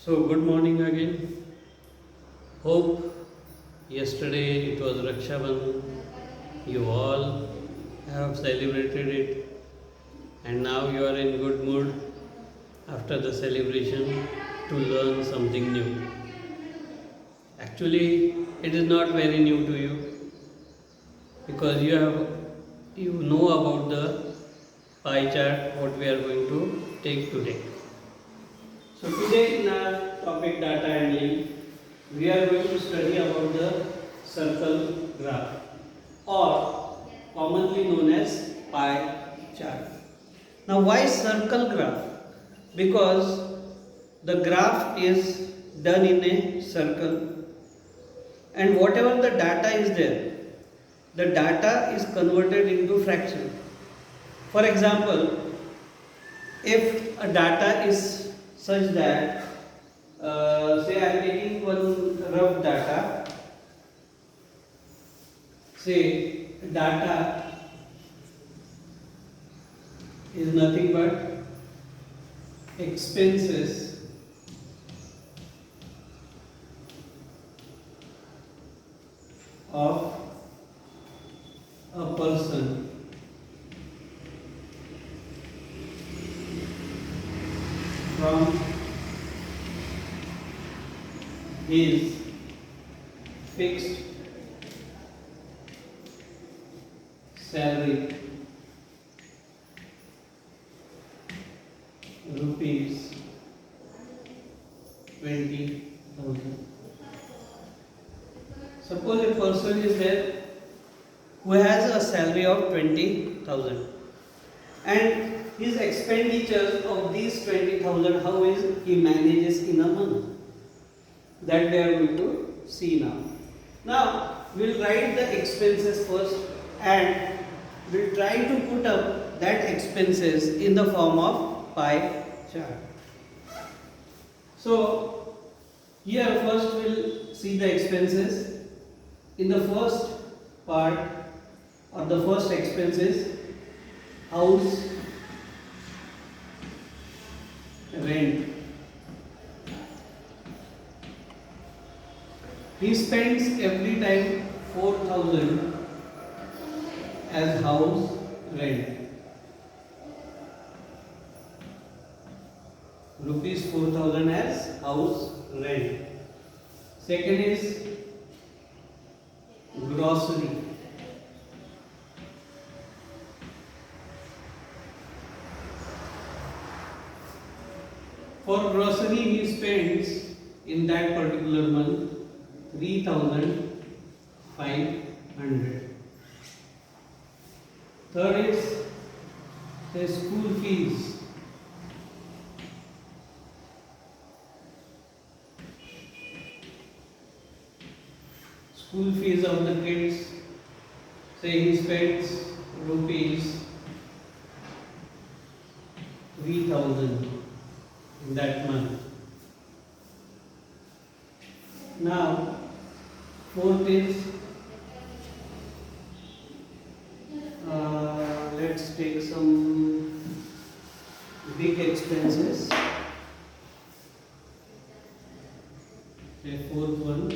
So, good morning again. Hope yesterday it was Raksha Bandhan. You all have celebrated it, and now you are in good mood after the celebration to learn something new. Actually, it is not very new to you because you know about the pie chart what we are going to take today. So today in our topic data handling, we are going to study about the circle graph or commonly known as pie chart. Now why circle graph? Because the graph is done in a circle and whatever the data is there, the data is converted into fraction. For example, if a data is such that say I am taking one rough data, say data is nothing but expenses of a person from his fixed salary rupees 20,000. Suppose a person is there who has a salary of 20,000 and his expenditures of these 20,000, how is he manages in a month, that we are going to see now. Now we'll write the expenses first and we'll try to put up that expenses in the form of pie chart. So here first we'll see the expenses. In the first part or the first expenses, house rent. He spends every time 4,000 as house rent. Rupees 4,000 as house rent. Second is grocery. For grocery he spends in that particular month 3,500. Third is the school fees. School fees of the kids, say he spends rupees 3,000 in that month. Now, fourth is let's take some big expenses. The fourth one,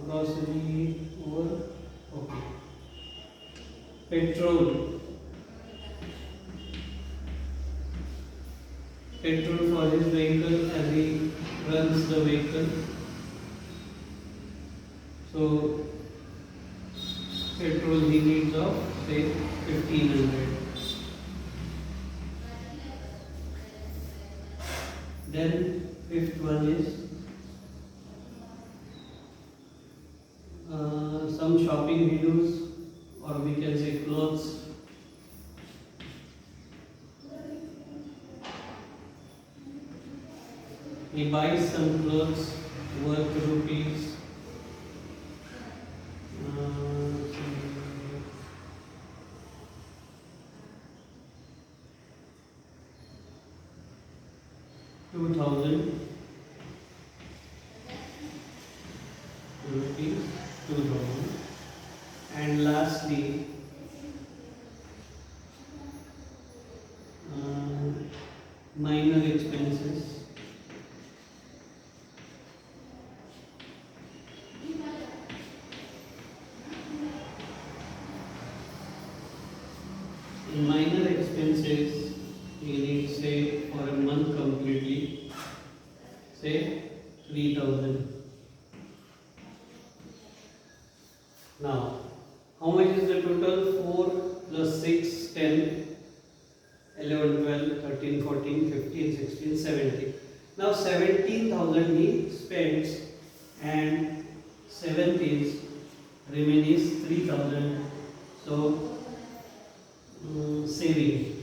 grocery or okay, petrol for his vehicle as he runs the vehicle. So petrol he needs of say 1,500. Then fifth one is some shopping he does, or we can say clothes. He buys some clothes worth rupees 2,000 rupees 2,000. And lastly minor expenses. In minor expenses, you need say for a month completely, say 3,000. Now, how much is the total? 4 plus 6, 10, 11, 12, 13, 14, 15, 16, 17. Now 17,000 he spends and 7th is remain is 3,000. So saving.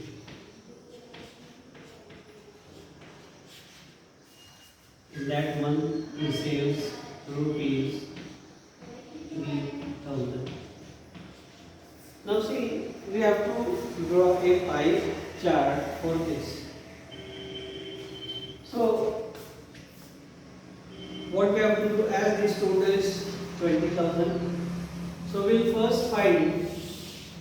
In that month he saves rupees 3,000. Now see, we have to draw a pie chart for this. So what we have to do, as this total is 20,000, so we'll first find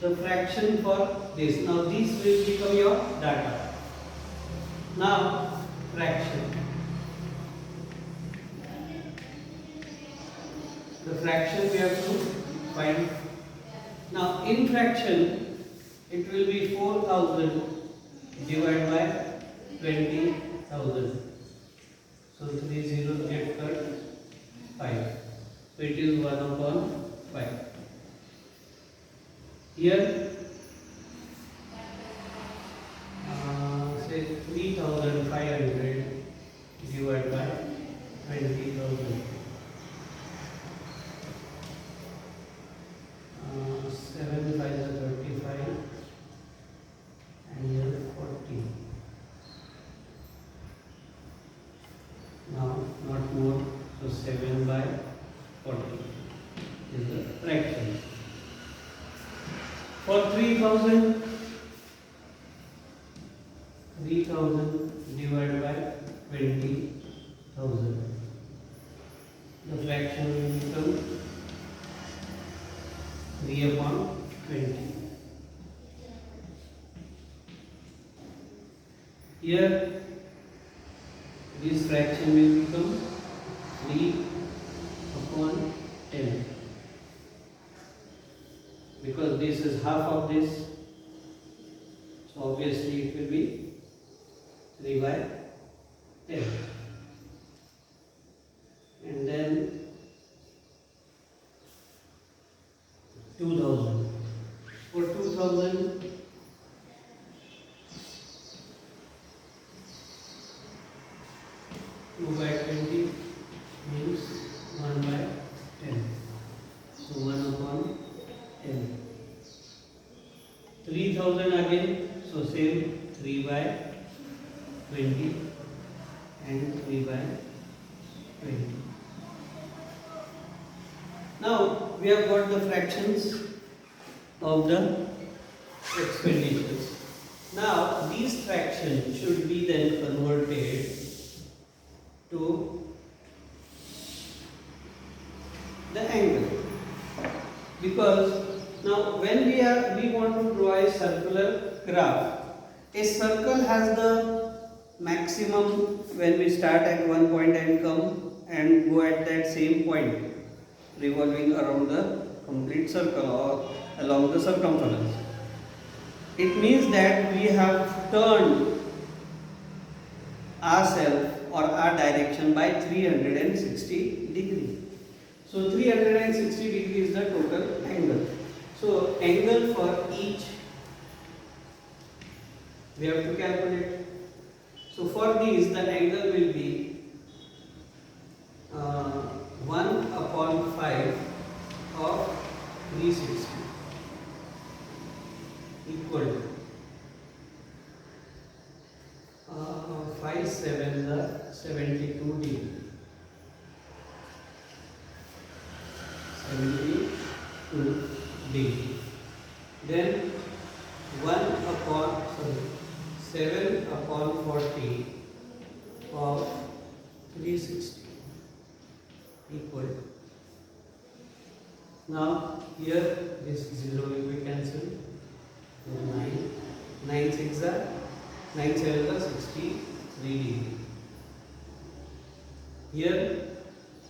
the fraction for this. Now this will become your data. Now fraction. The fraction we have to find. Now in fraction it will be 4,000 divided by 20,000. So 3 zeros get cut, 5. So it is 1 upon 5. Here say 3,500 divided by 20,000. 7 5 is 35 and here 40. Now not more, so 7 by 40 is the fraction. For 3,000 divided by 20,000, the fraction will become 3 upon 20. Here this fraction will become 3 upon 10, because this is half of this, so obviously it will be 3 by 10. And then 2,000. For 2,000, 2 by 20 means 1 by 10. So 1 upon 10. 3,000 again, so same 3 by 20 and 3 by 20. Now we have got the fractions of the expenditures. Now these fractions should be then converted to the angle, because now when we want to draw a circular graph, a circle has the maximum when we start at one point and come and go at that same point, revolving around the complete circle or along the circumference. It means that we have turned ourselves or our direction by 360 degrees. So 360 degrees is the total angle. So angle for each we have to calculate. So for these the angle will be 1 upon 5 of 360 equal to 5 7 the 72 degree. 72 degree. Then 7 upon 40 of 360 equal to. Now here this 0 will be cancelled. 9 6 are 9 7 are 63 degree. Here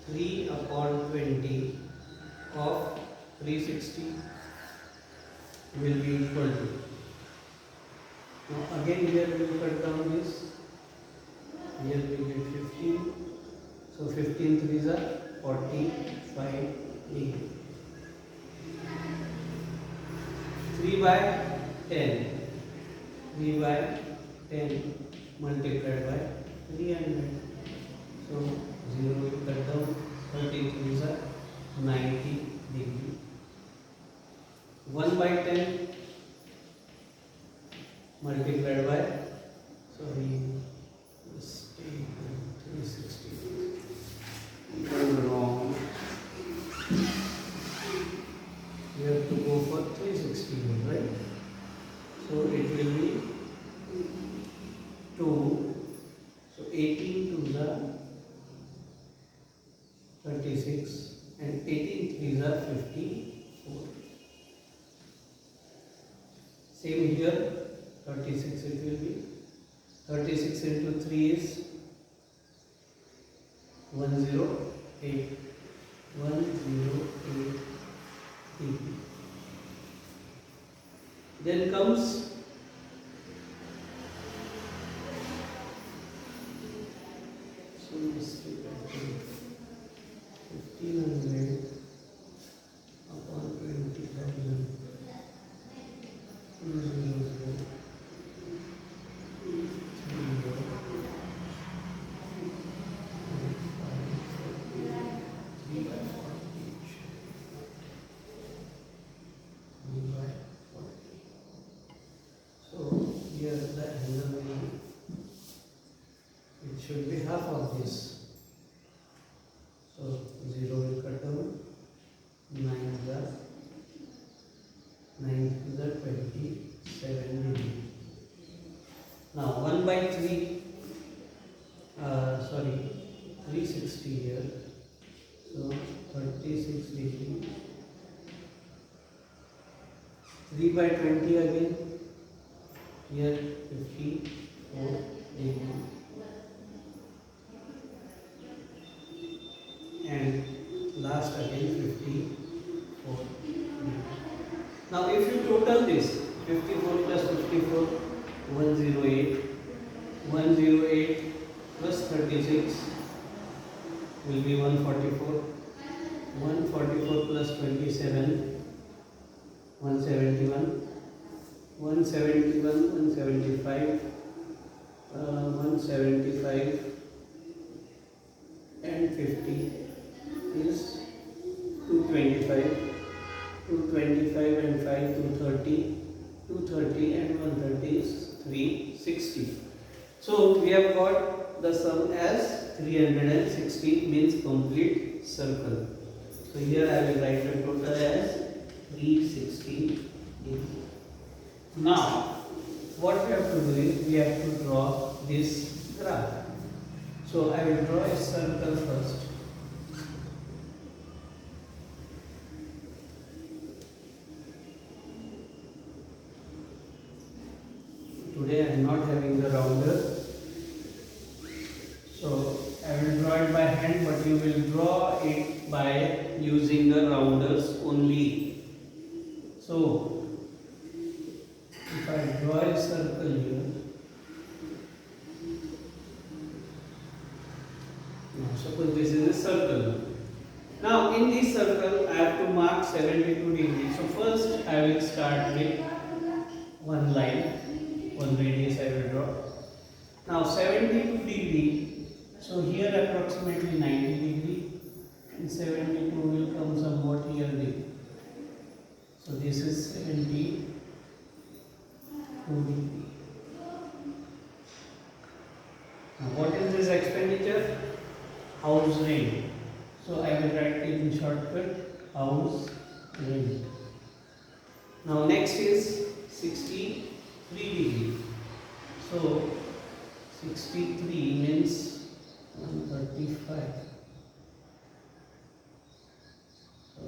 3 upon 20 of 360 will be equal to. Now again here we will cut down this. Here we get 15. So 15 3s are 45 degree. 3 by 10. 3 by 10 multiplied by 300. So 0 will cut down. 33 is 90 degree. 1 by 10 multiplied by, sorry, mistake, 360. Wrong. We have to go for 360, right? So it will be 2. So 18 to the 36 and 18 3s are 54. Same here, 36 it will be. 36 into 3 is 108. 108 degree. Then comes some mistake, I think. 1500 upon 20,000. 200. 3 by 40 each. 3 by 40. So here the angle will be, it should be half of this. So 0 will cut down. 9 to the 27 degree. Now 1 by 3, sorry, 360 here. So 36 degree. 3 by 20 again. Here 54 degree. And last again 54. Now if you total this, 54 plus 54, 108. 108 plus 36 will be 144. 144 plus 27, 171. 171, 175, 175 and 50 is 225. 225 and 5, 230. 230 and 130 is 360. So we have got the sum as 360, means complete circle. So here I will write the total as 360 degree. Now what we have to do is we have to draw this graph. So I will draw a circle first. Today I am not having the rounder, so I will draw it by hand, but you will draw it by using the rounders only. So if I draw a circle here, now suppose this is a circle. Now in this circle I have to mark 72 degrees. So first I will start with one line. One radius I will draw. Now 72 degree, so here approximately 90 degree and 72 will come somewhat here big. So this is 72 degree. Now what is this expenditure? House rent. So I will write it in shortcut, house rent. Now next is 63 degree. So 63 means 135. So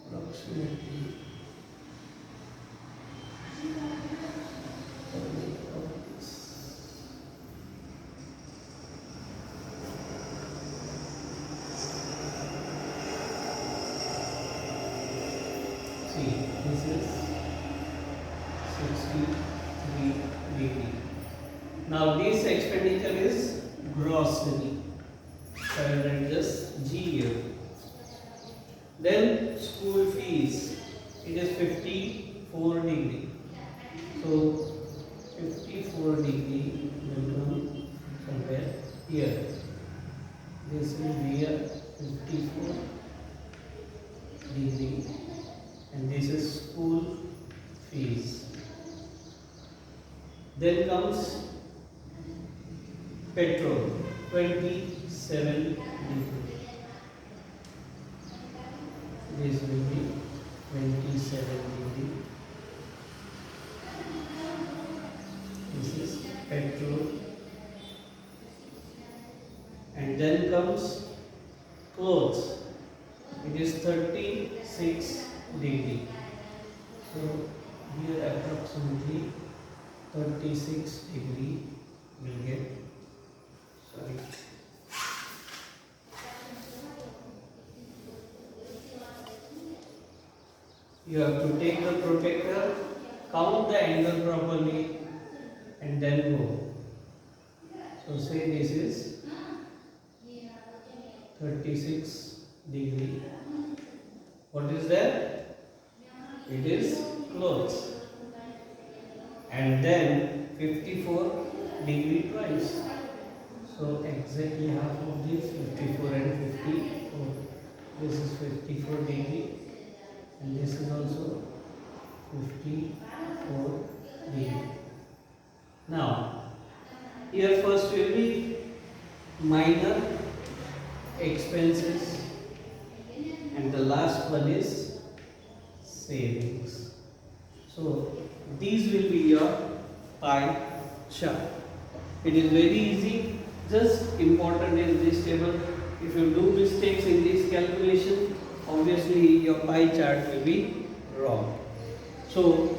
approximately 30 of this. Now this expenditure is grocery. So I will write this G here. Then school fees. It is 54 degree. So 54 degree will come somewhere here. This will be here 54 degree, and this is school fees. Then comes petrol, 27 degree. This will be 27 degree. This is petrol. And then comes clothes. It is 36 degree. So here approximately 36 degree will get. Sorry. You have to take the protector, count the angle properly, and then go. So say this is 36 degree. What is that? It is clothes. And then 54 degree twice. So exactly half of this, 54 and 54. This is 54 degree. And this is also 54 degree. Now, here first will be minor expenses, and the last one is savings. So these will be your pie chart. It is very easy. Just important in this table, if you do mistakes in this calculation, obviously your pie chart will be wrong. So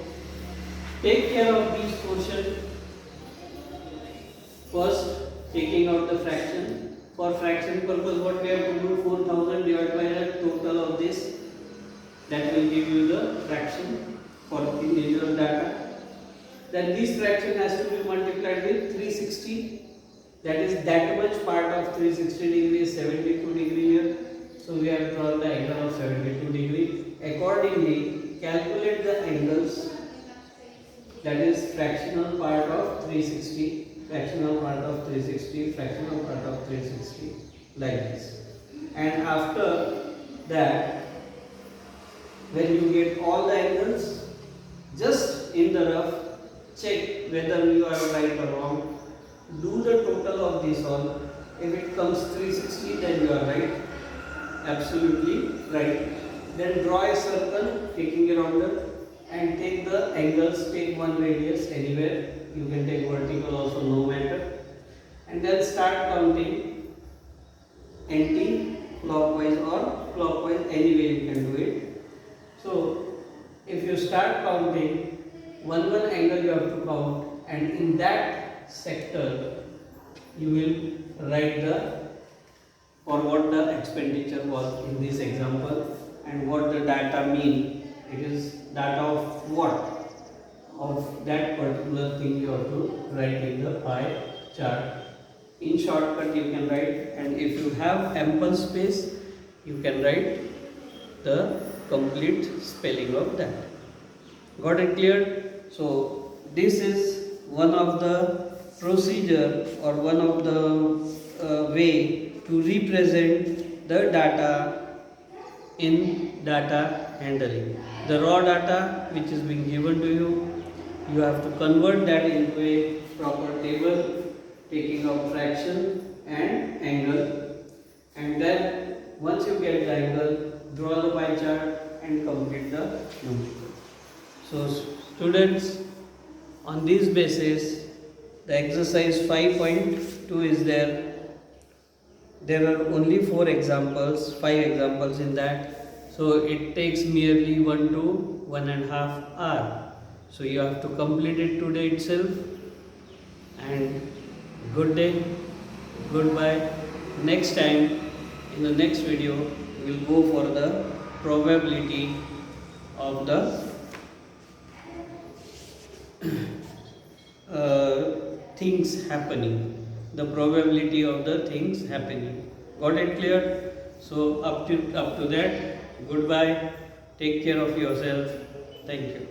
take care of these portions. First, taking out the fraction. For fraction purpose, what we have to do, 4000 divided by the total of this. That will give you the fraction for individual data. Then this fraction has to be multiplied with 360. That is that much part of 360 degree is 72 degree here. So we have drawn the angle of 72 degree. Accordingly, calculate the angles. That is fractional part of 360. Fractional part of 360, fractional part of 360, like this. And after that, when you get all the angles, just in the rough, check whether you are right or wrong. Do the total of this all. If it comes 360, then you are right. Absolutely right. Then draw a circle, taking a rounder, and take the angles, take one radius anywhere. You can take vertical also, no matter. And then start counting anti-clockwise or clockwise, any way you can do it. So if you start counting, one angle you have to count, and in that sector you will write the or what the expenditure was in this example and what the data mean. It is data of what? Of that particular thing you have to write in the pie chart. In shortcut you can write, and if you have ample space you can write the complete spelling of that. Got it clear? So this is one of the procedure or one of the way to represent the data in data handling. The raw data which is being given to you, you have to convert that into a proper table, taking out fraction and angle, and then once you get the angle, draw the pie chart and complete the numerical. So students, on this basis, the exercise 5.2 is there. There are only 4 examples, 5 examples in that. So it takes merely 1 to 1.5 hours. So you have to complete it today itself. And good day, goodbye. Next time, in the next video, we will go for the probability of the things happening, the probability of the things happening. Got it clear? So up to that, goodbye. Take care of yourself. Thank you.